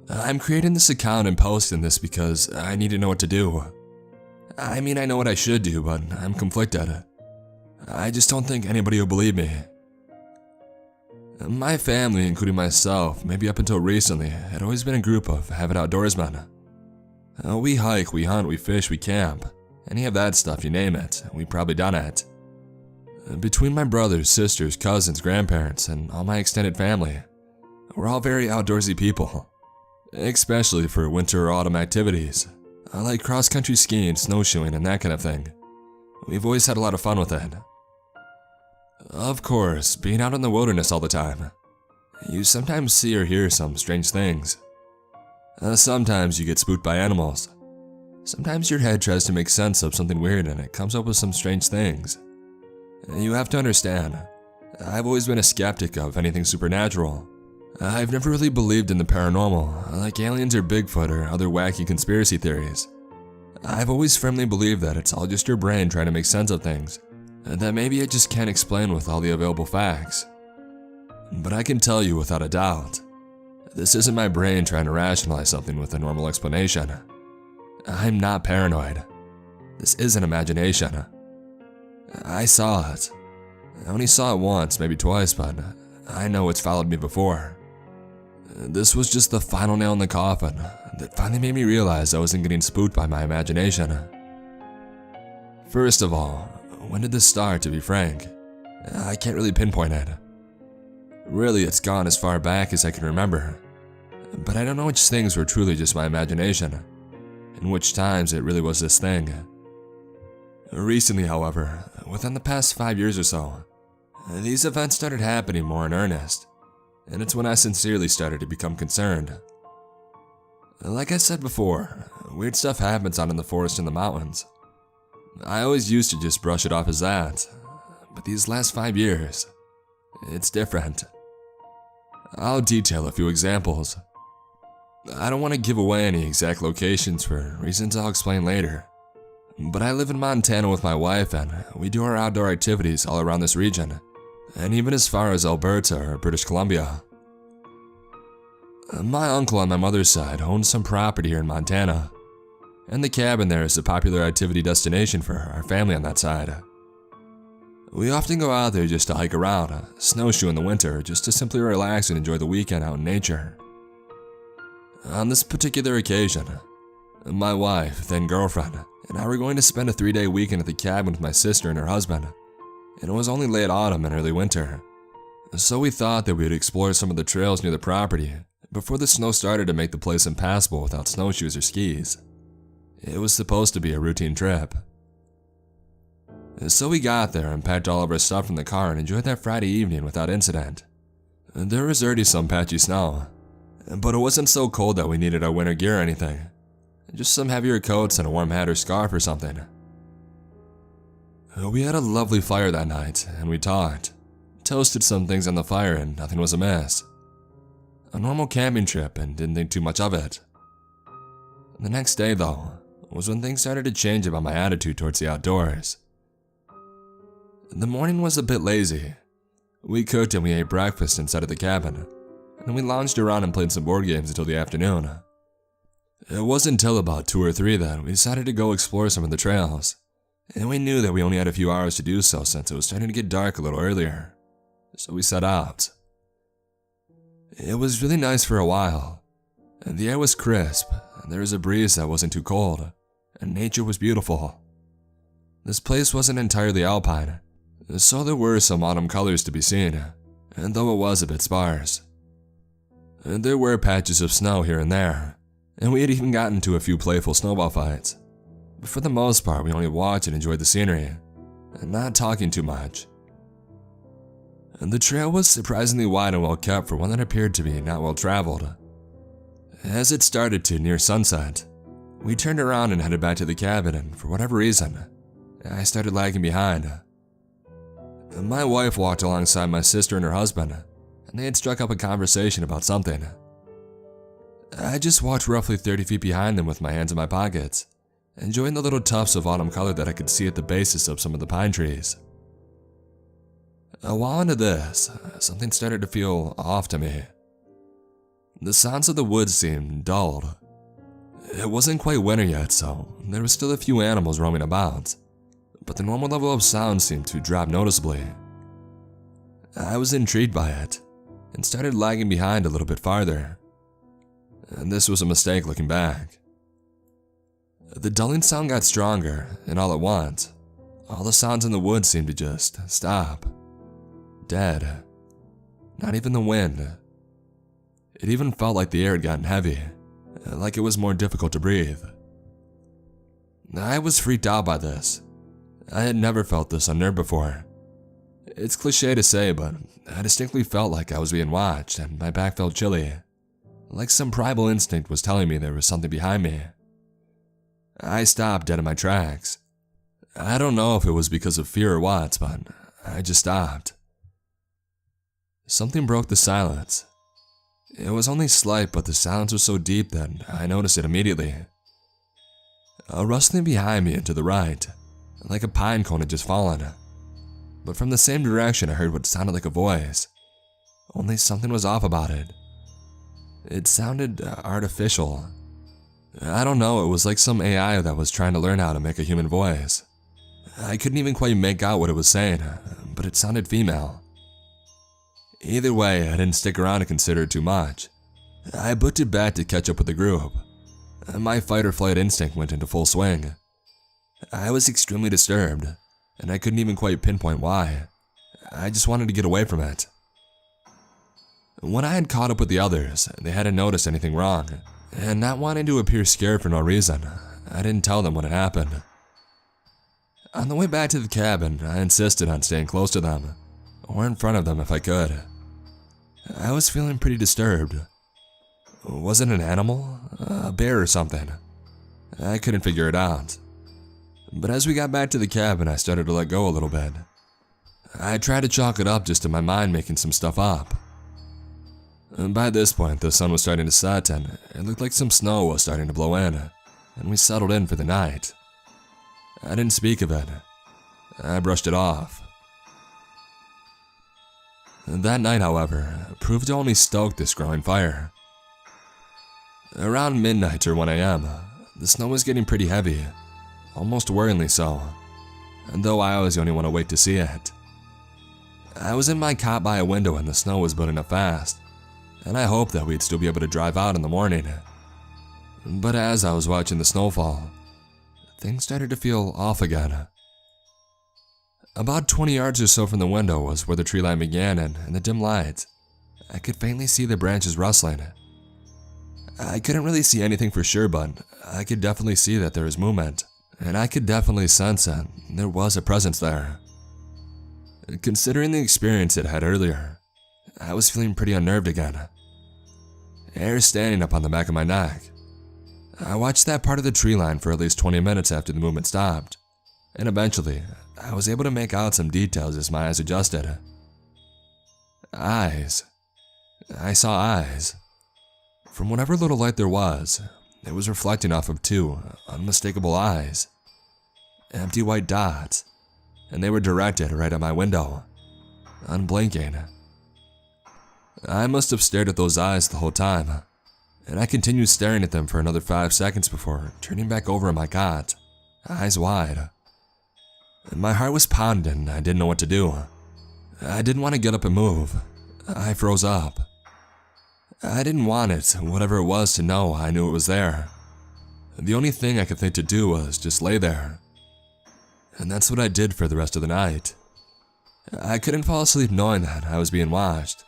I'm creating this account and posting this because I need to know what to do. I mean, I know what I should do, but I'm conflicted. I just don't think anybody will believe me. My family, including myself, maybe up until recently, had always been a group of avid outdoorsmen. We hike, we hunt, we fish, we camp. Any of that stuff, you name it, we've probably done it. Between my brothers, sisters, cousins, grandparents, and all my extended family, we're all very outdoorsy people. Especially for winter or autumn activities, like cross-country skiing, snowshoeing, and that kind of thing. We've always had a lot of fun with it. Of course, being out in the wilderness all the time, you sometimes see or hear some strange things. Sometimes you get spooked by animals. Sometimes your head tries to make sense of something weird and it comes up with some strange things. You have to understand, I've always been a skeptic of anything supernatural. I've never really believed in the paranormal, like aliens or Bigfoot or other wacky conspiracy theories. I've always firmly believed that it's all just your brain trying to make sense of things, and that maybe it just can't explain with all the available facts. But I can tell you without a doubt, this isn't my brain trying to rationalize something with a normal explanation. I'm not paranoid. This isn't imagination. I saw it. I only saw it once, maybe twice, but I know it's followed me before. This was just the final nail in the coffin that finally made me realize I wasn't getting spooked by my imagination. First of all, when did this start, to be frank? I can't really pinpoint it. Really, it's gone as far back as I can remember. But I don't know which things were truly just my imagination, and which times it really was this thing. Recently, however, within the past 5 years or so, these events started happening more in earnest, and it's when I sincerely started to become concerned. Like I said before, weird stuff happens out in the forest and the mountains. I always used to just brush it off as that, but these last 5 years, it's different. I'll detail a few examples. I don't want to give away any exact locations for reasons I'll explain later, but I live in Montana with my wife and we do our outdoor activities all around this region, and even as far as Alberta or British Columbia. My uncle on my mother's side owns some property here in Montana, and the cabin there is a popular activity destination for our family on that side. We often go out there just to hike around, snowshoe in the winter, just to simply relax and enjoy the weekend out in nature. On this particular occasion, my wife, then girlfriend, and I were going to spend a 3-day weekend at the cabin with my sister and her husband, and it was only late autumn and early winter, so we thought that we would explore some of the trails near the property before the snow started to make the place impassable without snowshoes or skis. It was supposed to be a routine trip. So we got there and packed all of our stuff in the car and enjoyed that Friday evening without incident. There was already some patchy snow, but it wasn't so cold that we needed our winter gear or anything. Just some heavier coats and a warm hat or scarf or something. We had a lovely fire that night, and we talked, toasted some things on the fire, and nothing was amiss. A normal camping trip, and didn't think too much of it. The next day, though, was when things started to change about my attitude towards the outdoors. The morning was a bit lazy. We cooked and we ate breakfast inside of the cabin, and then we lounged around and played some board games until the afternoon. It wasn't until about 2 or 3 that we decided to go explore some of the trails, and we knew that we only had a few hours to do so since it was starting to get dark a little earlier, so we set out. It was really nice for a while, and the air was crisp, and there was a breeze that wasn't too cold, and nature was beautiful. This place wasn't entirely alpine, so there were some autumn colors to be seen, and though it was a bit sparse. There were patches of snow here and there, and we had even gotten into a few playful snowball fights. But for the most part, we only watched and enjoyed the scenery, and not talking too much. And the trail was surprisingly wide and well kept for one that appeared to be not well traveled. As it started to near sunset, we turned around and headed back to the cabin, and for whatever reason, I started lagging behind. My wife walked alongside my sister and her husband, and they had struck up a conversation about something. I just walked roughly 30 feet behind them with my hands in my pockets, enjoying the little tufts of autumn color that I could see at the bases of some of the pine trees. A while into this, something started to feel off to me. The sounds of the woods seemed dulled. It wasn't quite winter yet, so there were still a few animals roaming about, but the normal level of sound seemed to drop noticeably. I was intrigued by it, and started lagging behind a little bit farther. And this was a mistake looking back. The dulling sound got stronger, and all at once, all the sounds in the woods seemed to just stop. Dead. Not even the wind. It even felt like the air had gotten heavy, like it was more difficult to breathe. I was freaked out by this. I had never felt this unnerved before. It's cliche to say, but I distinctly felt like I was being watched, and my back felt chilly, like some primal instinct was telling me there was something behind me. I stopped dead in my tracks. I don't know if it was because of fear or what, but I just stopped. Something broke the silence. It was only slight, but the silence was so deep that I noticed it immediately. A rustling behind me and to the right, like a pine cone had just fallen. But from the same direction I heard what sounded like a voice, only something was off about it. It sounded artificial. I don't know, it was like some AI that was trying to learn how to make a human voice. I couldn't even quite make out what it was saying, but it sounded female. Either way, I didn't stick around to consider it too much. I booked it back to catch up with the group. My fight or flight instinct went into full swing. I was extremely disturbed, and I couldn't even quite pinpoint why. I just wanted to get away from it. When I had caught up with the others, they hadn't noticed anything wrong, and not wanting to appear scared for no reason, I didn't tell them what had happened. On the way back to the cabin, I insisted on staying close to them, or in front of them if I could. I was feeling pretty disturbed. Was it an animal? A bear or something? I couldn't figure it out. But as we got back to the cabin, I started to let go a little bit. I tried to chalk it up just in my mind making some stuff up. And by this point, the sun was starting to set and it looked like some snow was starting to blow in, and we settled in for the night. I didn't speak of it. I brushed it off. That night, however, proved to only stoke this growing fire. Around midnight or 1 a.m., the snow was getting pretty heavy, almost worryingly so, and though I was the only one awake to see it. I was in my cot by a window and the snow was building up fast, and I hoped that we'd still be able to drive out in the morning. But as I was watching the snowfall, things started to feel off again. About 20 yards or so from the window was where the tree line began, and in the dim light, I could faintly see the branches rustling. I couldn't really see anything for sure, but I could definitely see that there was movement, and I could definitely sense that there was a presence there. Considering the experience it had earlier, I was feeling pretty unnerved again. Hair standing up on the back of my neck. I watched that part of the tree line for at least 20 minutes after the movement stopped, and eventually, I was able to make out some details as my eyes adjusted. Eyes. I saw eyes. From whatever little light there was, it was reflecting off of two unmistakable eyes. Empty white dots, and they were directed right at my window, unblinking. I must have stared at those eyes the whole time, and I continued staring at them for another 5 seconds before turning back over in my cot, eyes wide. My heart was pounding and I didn't know what to do. I didn't want to get up and move. I froze up. I didn't want it, whatever it was, to know I knew it was there. The only thing I could think to do was just lay there. And that's what I did for the rest of the night. I couldn't fall asleep knowing that I was being watched.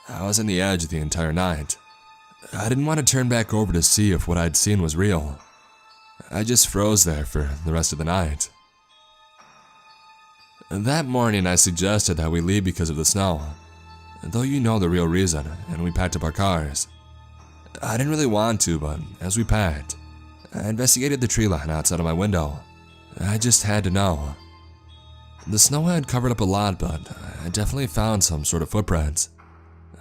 I was on the edge the entire night. I didn't want to turn back over to see if what I'd seen was real. I just froze there for the rest of the night. That morning I suggested that we leave because of the snow, though you know the real reason, and we packed up our cars. I didn't really want to, but as we packed, I investigated the tree line outside of my window. I just had to know. The snow had covered up a lot, but I definitely found some sort of footprints.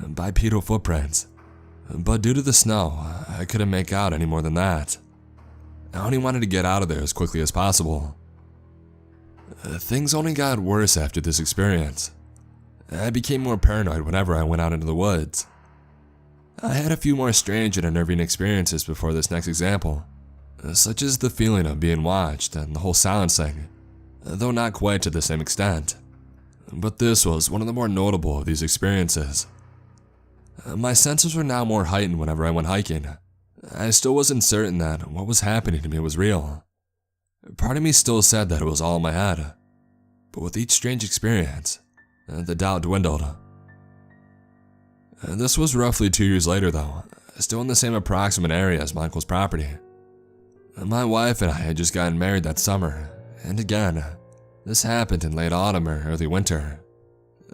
Bipedal footprints. But due to the snow, I couldn't make out any more than that. I only wanted to get out of there as quickly as possible. Things only got worse after this experience. I became more paranoid whenever I went out into the woods. I had a few more strange and unnerving experiences before this next example, such as the feeling of being watched and the whole silence thing, though not quite to the same extent. But this was one of the more notable of these experiences. My senses were now more heightened whenever I went hiking. I still wasn't certain that what was happening to me was real. Part of me still said that it was all in my head, but with each strange experience, the doubt dwindled. This was roughly 2 years later though, still in the same approximate area as my uncle's property. My wife and I had just gotten married that summer, and again, this happened in late autumn or early winter.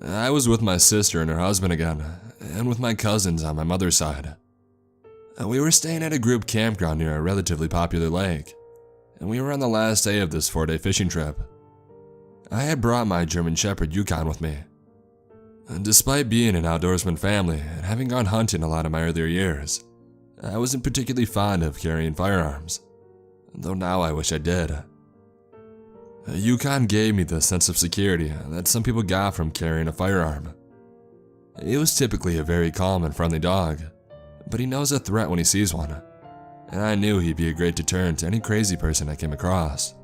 I was with my sister and her husband again, and with my cousins on my mother's side. We were staying at a group campground near a relatively popular lake, and we were on the last day of this 4-day fishing trip. I had brought my German Shepherd Yukon with me. And despite being an outdoorsman family and having gone hunting a lot in my earlier years, I wasn't particularly fond of carrying firearms, though now I wish I did. Yukon gave me the sense of security that some people got from carrying a firearm. He was typically a very calm and friendly dog, but he knows a threat when he sees one, and I knew he'd be a great deterrent to any crazy person I came across.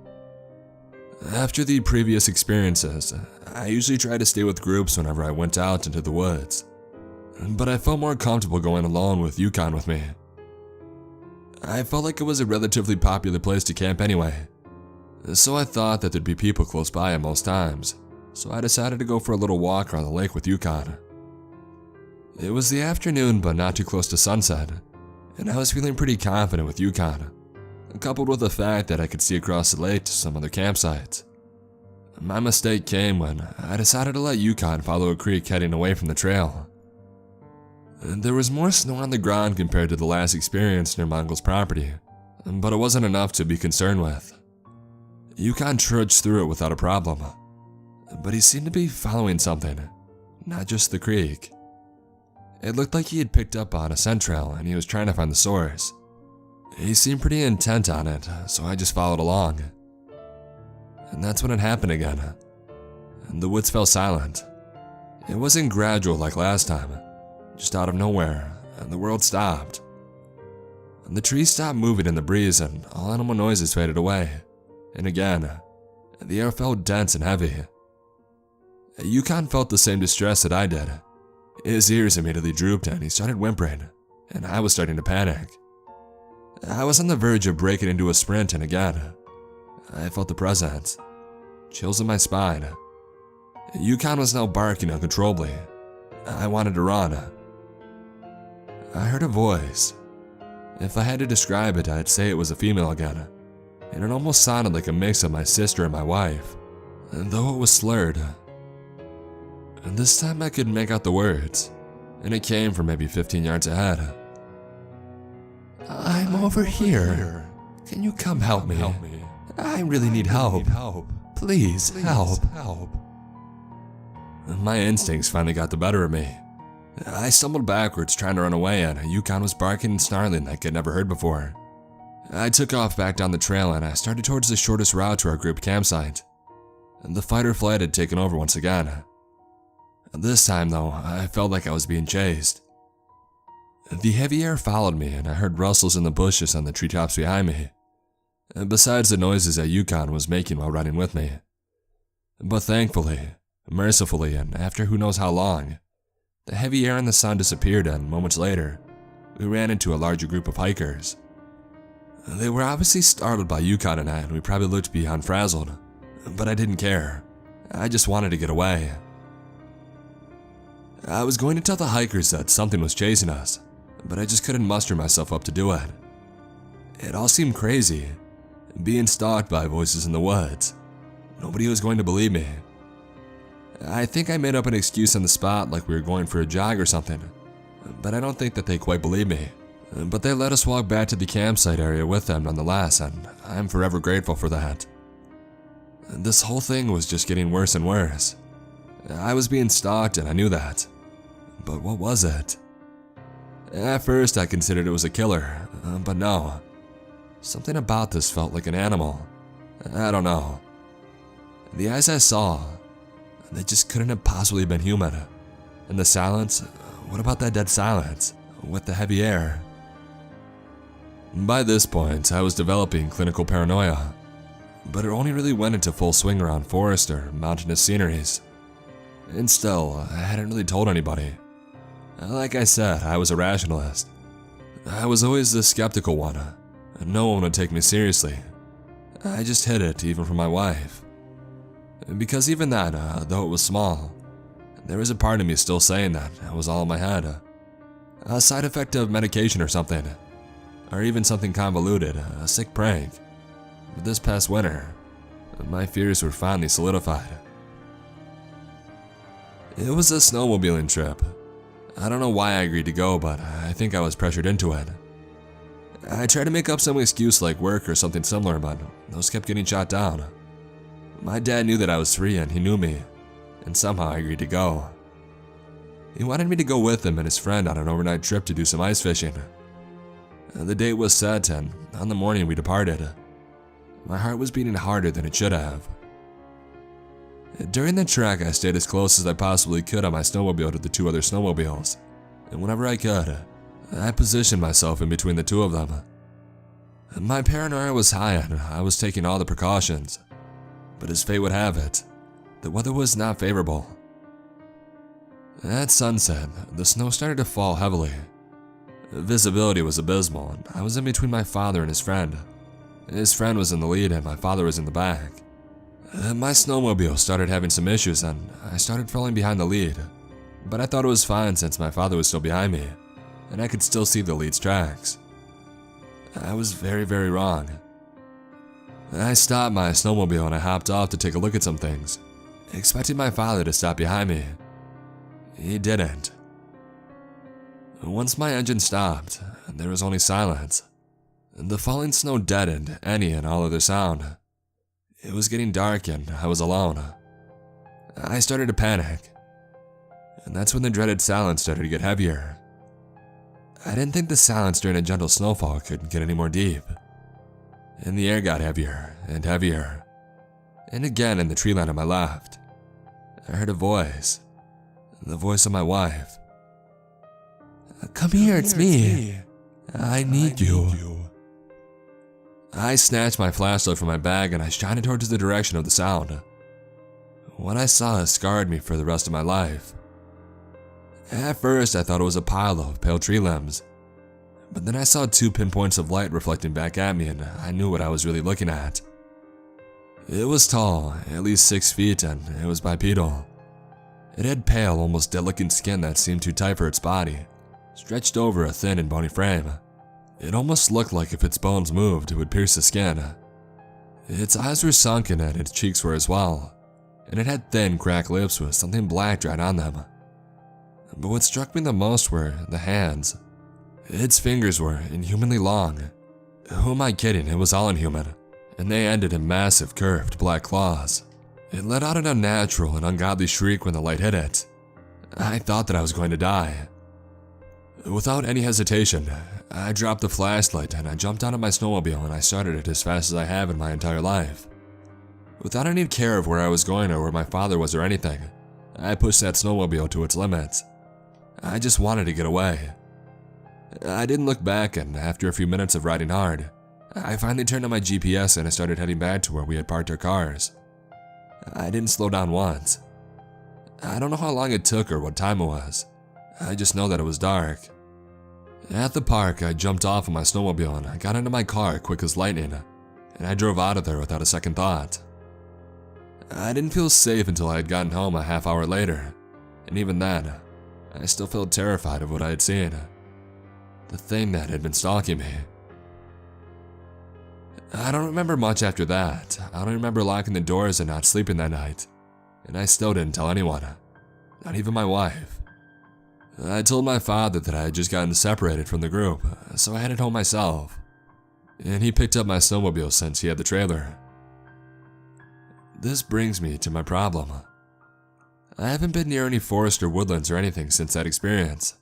After the previous experiences, I usually tried to stay with groups whenever I went out into the woods, but I felt more comfortable going alone with Yukon with me. I felt like it was a relatively popular place to camp anyway, so I thought that there'd be people close by at most times, so I decided to go for a little walk around the lake with Yukon. It was the afternoon but not too close to sunset, and I was feeling pretty confident with Yukon, coupled with the fact that I could see across the lake to some other campsites. My mistake came when I decided to let Yukon follow a creek heading away from the trail. There was more snow on the ground compared to the last experience near my uncle's property, but it wasn't enough to be concerned with. Yukon trudged through it without a problem, but he seemed to be following something, not just the creek. It looked like he had picked up on a scent trail and he was trying to find the source. He seemed pretty intent on it, so I just followed along. And that's when it happened again. The woods fell silent. It wasn't gradual like last time, just out of nowhere, and the world stopped. The trees stopped moving in the breeze and all animal noises faded away. And again, the air felt dense and heavy. Yukon felt the same distress that I did. His ears immediately drooped and he started whimpering, and I was starting to panic. I was on the verge of breaking into a sprint, and again, I felt the presence. Chills in my spine. Yukon was now barking uncontrollably. I wanted to run. I heard a voice. If I had to describe it, I'd say it was a female again, and it almost sounded like a mix of my sister and my wife, though it was slurred. And this time I could make out the words, and it came from maybe 15 yards ahead. I'm over here. Can you come help me? I really need help. Please, help. My instincts finally got the better of me. I stumbled backwards trying to run away, and Yukon was barking and snarling like I'd never heard before. I took off back down the trail and I started towards the shortest route to our group campsite. The fight or flight had taken over once again. This time though, I felt like I was being chased. The heavy air followed me and I heard rustles in the bushes on the treetops behind me, besides the noises that Yukon was making while riding with me. But thankfully, mercifully, and after who knows how long, the heavy air and the sun disappeared, and moments later, we ran into a larger group of hikers. They were obviously startled by Yukon and I, and we probably looked beyond frazzled, but I didn't care. I just wanted to get away. I was going to tell the hikers that something was chasing us, but I just couldn't muster myself up to do it. It all seemed crazy, being stalked by voices in the woods. Nobody was going to believe me. I think I made up an excuse on the spot like we were going for a jog or something, but I don't think that they quite believed me. But they let us walk back to the campsite area with them nonetheless, and I'm forever grateful for that. This whole thing was just getting worse and worse. I was being stalked and I knew that. But what was it? At first I considered it was a killer, but no. Something about this felt like an animal. I don't know. The eyes I saw, they just couldn't have possibly been human. And the silence, what about that dead silence? with the heavy air. By this point, I was developing clinical paranoia, but it only really went into full swing around forest or mountainous sceneries. And still, I hadn't really told anybody. Like I said, I was a rationalist. I was always the skeptical one. No one would take me seriously. I just hid it, even from my wife. Because even that, though it was small, there was a part of me still saying that it was all in my head. A side effect of medication or something. Or even something convoluted, a sick prank. But this past winter, my fears were finally solidified. It was a snowmobiling trip. I don't know why I agreed to go, but I think I was pressured into it. I tried to make up some excuse like work or something similar, but those kept getting shot down. My dad knew that I was free and he knew me, and somehow I agreed to go. He wanted me to go with him and his friend on an overnight trip to do some ice fishing. The date was set, and on the morning we departed. My heart was beating harder than it should have. During the trek, I stayed as close as I possibly could on my snowmobile to the two other snowmobiles, and whenever I could, I positioned myself in between the two of them. My paranoia was high and I was taking all the precautions, but as fate would have it, the weather was not favorable. At sunset, the snow started to fall heavily. Visibility was abysmal, and I was in between my father and his friend. His friend was in the lead and my father was in the back. My snowmobile started having some issues and I started falling behind the lead, but I thought it was fine since my father was still behind me, and I could still see the lead's tracks. I was very, very wrong. I stopped my snowmobile and I hopped off to take a look at some things, expecting my father to stop behind me. He didn't. Once my engine stopped, there was only silence. The falling snow deadened any and all other sound. It was getting dark and I was alone. I started to panic, and that's when the dreaded silence started to get heavier. I didn't think the silence during a gentle snowfall could get any more deep. And the air got heavier and heavier. And again in the tree line on my left, I heard a voice. The voice of my wife. "Come here, it's me. I need you." I snatched my flashlight from my bag and I shined it towards the direction of the sound. What I saw scarred me for the rest of my life. At first I thought it was a pile of pale tree limbs, but then I saw two pinpoints of light reflecting back at me and I knew what I was really looking at. It was tall, at least 6 feet, and it was bipedal. It had pale, almost dead-looking skin that seemed too tight for its body, stretched over a thin and bony frame. It almost looked like if its bones moved, it would pierce the skin. Its eyes were sunken and its cheeks were as well, and it had thin, cracked lips with something black dried on them. But what struck me the most were the hands. Its fingers were inhumanly long. Who am I kidding? It was all inhuman, and they ended in massive, curved black claws. It let out an unnatural and ungodly shriek when the light hit it. I thought that I was going to die. Without any hesitation, I dropped the flashlight and I jumped out of my snowmobile and I started it as fast as I have in my entire life. Without any care of where I was going or where my father was or anything, I pushed that snowmobile to its limits. I just wanted to get away. I didn't look back, and after a few minutes of riding hard, I finally turned on my GPS and I started heading back to where we had parked our cars. I didn't slow down once. I don't know how long it took or what time it was. I just know that it was dark. At the park, I jumped off of my snowmobile and I got into my car quick as lightning, and I drove out of there without a second thought. I didn't feel safe until I had gotten home a half hour later, and even then, I still felt terrified of what I had seen. The thing that had been stalking me. I don't remember much after that. I don't remember locking the doors and not sleeping that night, and I still didn't tell anyone, not even my wife. I told my father that I had just gotten separated from the group, so I headed home myself, and he picked up my snowmobile since he had the trailer. This brings me to my problem. I haven't been near any forest or woodlands or anything since that experience,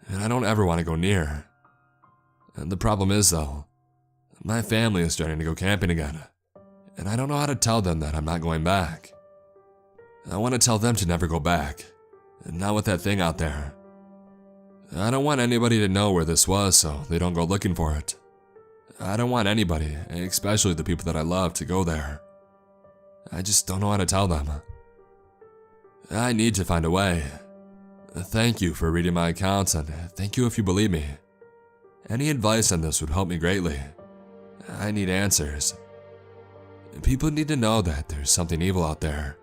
and I don't ever want to go near. And the problem is, though, my family is starting to go camping again, and I don't know how to tell them that I'm not going back. I want to tell them to never go back, and not with that thing out there. I don't want anybody to know where this was so they don't go looking for it. I don't want anybody, especially the people that I love, to go there. I just don't know how to tell them. I need to find a way. Thank you for reading my accounts, and thank you if you believe me. Any advice on this would help me greatly. I need answers. People need to know that there's something evil out there.